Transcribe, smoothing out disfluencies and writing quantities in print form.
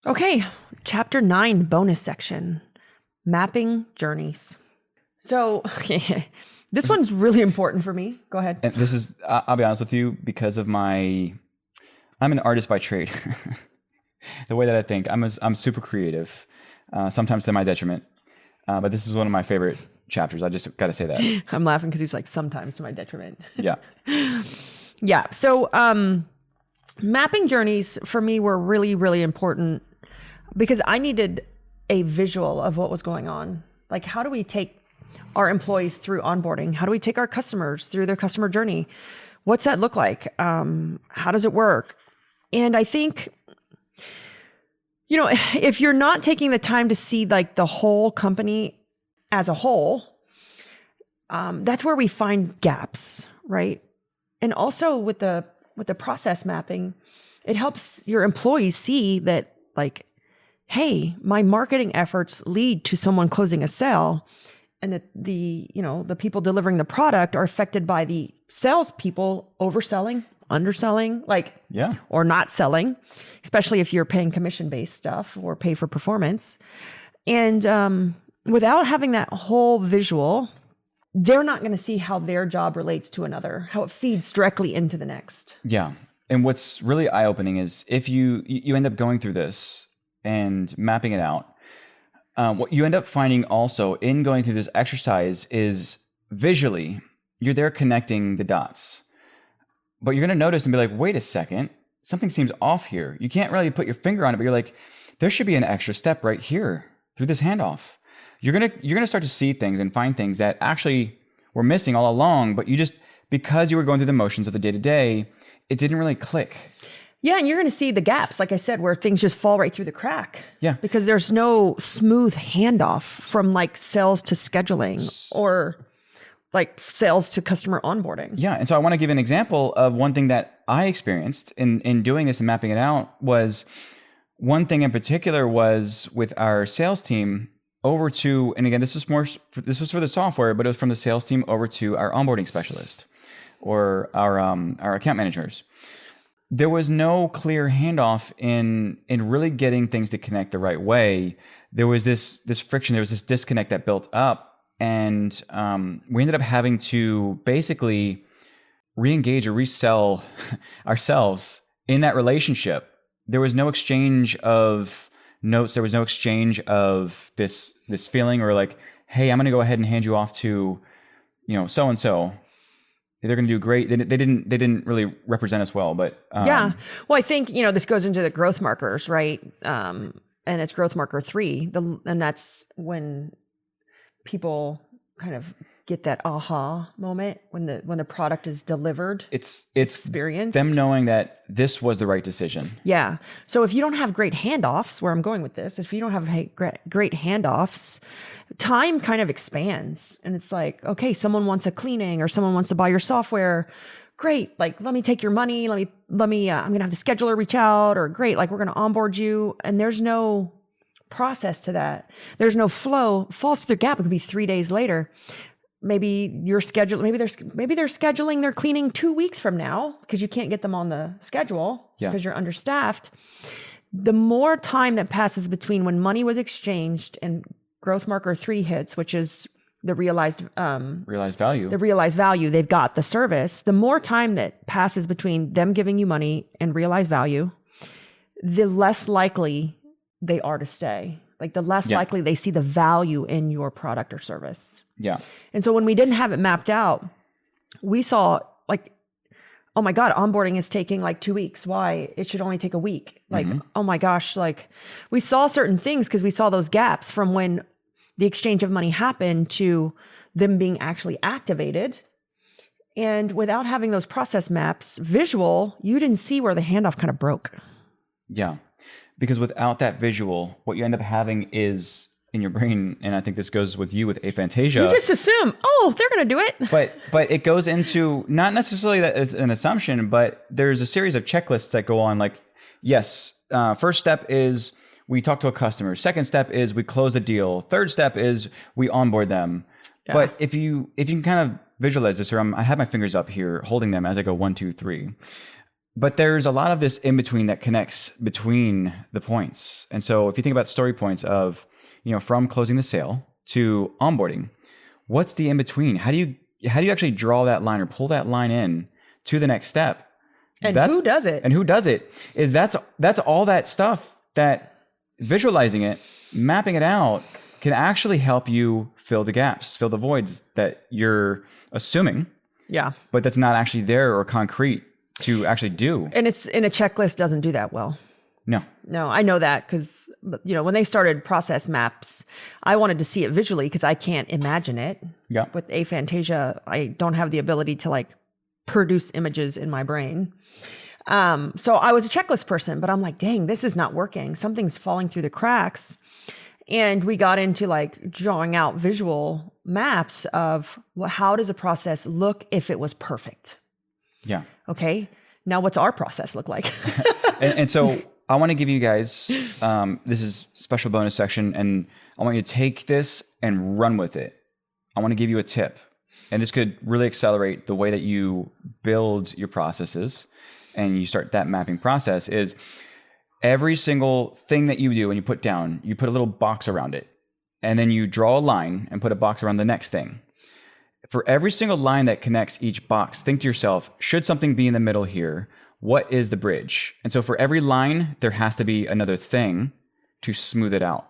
Okay, chapter 9, bonus section, mapping journeys. So this one's really important for me. Go ahead. And this is, I'll be honest with you, because of I'm an artist by trade. The way that I think, I'm super creative, sometimes to my detriment. But this is one of my favorite chapters. I just got to say that. I'm laughing because he's like, sometimes to my detriment. Yeah. Yeah. So mapping journeys for me were really, really important because I needed a visual of what was going on. Like, how do we take our employees through onboarding? How do we take our customers through their customer journey? What's that look like? How does it work? And I think, if you're not taking the time to see like the whole company as a whole, that's where we find gaps, right? And also with the process mapping, it helps your employees see that, like, hey, my marketing efforts lead to someone closing a sale, and that the people delivering the product are affected by the salespeople overselling, underselling, or not selling, especially if you're paying commission-based stuff or pay for performance. And without having that whole visual, they're not going to see how their job relates to another, how it feeds directly into the next. Yeah. And what's really eye-opening is if you end up going through this and mapping it out, what you end up finding also in going through this exercise is visually, you're there connecting the dots. But you're going to notice and be like, wait a second, something seems off here. You can't really put your finger on it, but you're like, there should be an extra step right here through this handoff. You're going to start to see things and find things that actually were missing all along, but you just, because you were going through the motions of the day-to-day, it didn't really click. Yeah, and you're going to see the gaps, like I said, where things just fall right through the crack. Yeah. Because there's no smooth handoff from like sales to scheduling or like sales to customer onboarding. Yeah. And so I want to give an example of one thing that I experienced in doing this and mapping it out. Was one thing in particular was with our sales team over to, and again, this was for the software, but it was from the sales team over to our onboarding specialist or our account managers. There was no clear handoff in really getting things to connect the right way. There was this friction, there was this disconnect that built up. And we ended up having to basically re-engage or resell ourselves in that relationship. There was no exchange of notes. There was no exchange of this feeling or like, hey, I'm going to go ahead and hand you off to, so-and-so. They're going to do great. They didn't really represent us well, but yeah. Well, I think, this goes into the growth markers, right? And it's growth marker 3, and that's when people kind of get that aha moment when the product is delivered. It's experience them knowing that this was the right decision. Yeah. So if you don't have great handoffs, where I'm going with this, if you don't have great handoffs, time kind of expands, and it's like, okay, someone wants a cleaning or someone wants to buy your software. Great. Like, let me take your money. Let me, I'm going to have the scheduler reach out, or great. Like, we're going to onboard you. And there's no process to that. There's no flow. Falls through the gap. It could be 3 days later. Maybe you're scheduled. Maybe they're scheduling their cleaning 2 weeks from now because you can't get them on the schedule because you're understaffed. The more time that passes between when money was exchanged and growth marker 3 hits, which is the realized value. The realized value, they've got the service. The more time that passes between them giving you money and realized value, the less likely they are to stay. Like, the less likely they see the value in your product or service. Yeah. And so when we didn't have it mapped out, we saw like, oh my God, onboarding is taking like 2 weeks. Why? It should only take a week. Like, oh my gosh, like, we saw certain things because we saw those gaps from when the exchange of money happened to them being actually activated. And without having those process maps visual, you didn't see where the handoff kind of broke. Yeah. Because without that visual, what you end up having is in your brain, and I think this goes with you with aphantasia. You just assume, oh, they're going to do it. But it goes into not necessarily that it's an assumption, but there's a series of checklists that go on. Like, yes, first step is we talk to a customer. Second step is we close a deal. Third step is we onboard them. Yeah. But if you can kind of visualize this, or I have my fingers up here holding them as I go 1, 2, 3. But there's a lot of this in between that connects between the points. And so if you think about story points of, from closing the sale to onboarding, what's the in between? How do you actually draw that line or pull that line in to the next step? And who does it? And who does it is that's all that stuff that visualizing it, mapping it out can actually help you fill the gaps, fill the voids that you're assuming. Yeah. But that's not actually there or concrete to actually do. And it's in a checklist doesn't do that well. No, I know that because, when they started process maps, I wanted to see it visually because I can't imagine it. Yeah. With aphantasia, I don't have the ability to produce images in my brain. So I was a checklist person, but I'm like, dang, this is not working. Something's falling through the cracks. And we got into drawing out visual maps of how does a process look if it was perfect? Yeah. Okay. Now what's our process look like? and so I want to give you guys, this is special bonus section, and I want you to take this and run with it. I want to give you a tip, and this could really accelerate the way that you build your processes and you start that mapping process is every single thing that you do and you put down, you put a little box around it, and then you draw a line and put a box around the next thing. For every single line that connects each box, think to yourself, should something be in the middle here? What is the bridge? And so for every line, there has to be another thing to smooth it out.